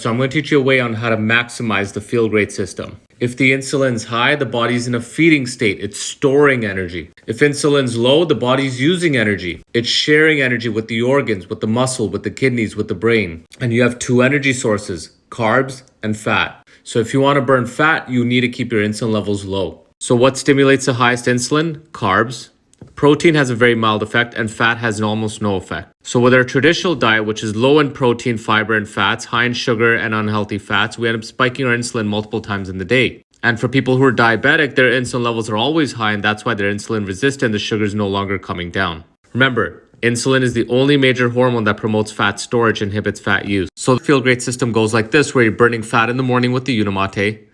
So I'm going to teach you a way on how to maximize the feel great system. If the insulin's high, the body's in a feeding state. It's storing energy. If insulin's low, the body's using energy. It's sharing energy with the organs, with the muscle, with the kidneys, with the brain. And you have two energy sources, carbs and fat. So if you want to burn fat, you need to keep your insulin levels low. So what stimulates the highest insulin? Carbs. Protein has a very mild effect and fat has almost no effect. So with our traditional diet, which is low in protein, fiber, and fats, high in sugar and unhealthy fats, we end up spiking our insulin multiple times in the day. And for people who are diabetic, their insulin levels are always high and that's why they're insulin resistant. The sugar is no longer coming down. Remember, insulin is the only major hormone that promotes fat storage and inhibits fat use. So the Feel Great system goes like this, where you're burning fat in the morning with the Unimate,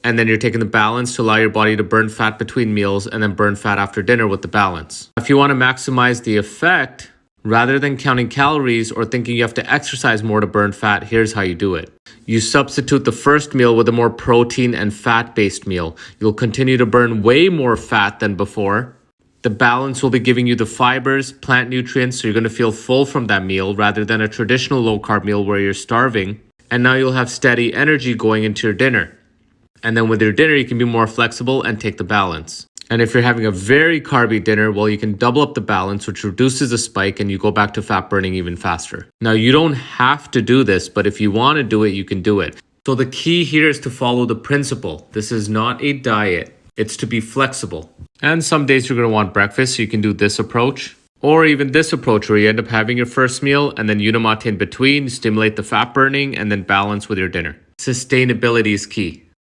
and then you're taking the balance to allow your body to burn fat between meals and then burn fat after dinner with the balance. If you want to maximize the effect, rather than counting calories or thinking you have to exercise more to burn fat, here's how you do it. You substitute the first meal with a more protein and fat-based meal. You'll continue to burn way more fat than before. The balance will be giving you the fibers, plant nutrients, so you're going to feel full from that meal rather than a traditional low-carb meal where you're starving. And now you'll have steady energy going into your dinner. And then with your dinner, you can be more flexible and take the balance. And if you're having a very carby dinner, well, you can double up the balance, which reduces the spike and you go back to fat burning even faster. Now, you don't have to do this, but if you want to do it, you can do it. So the key here is to follow the principle. This is not a diet. It's to be flexible. And some days you're going to want breakfast, so you can do this approach. Or even this approach where you end up having your first meal and then Unimate in between, stimulate the fat burning, and then balance with your dinner. Sustainability is key.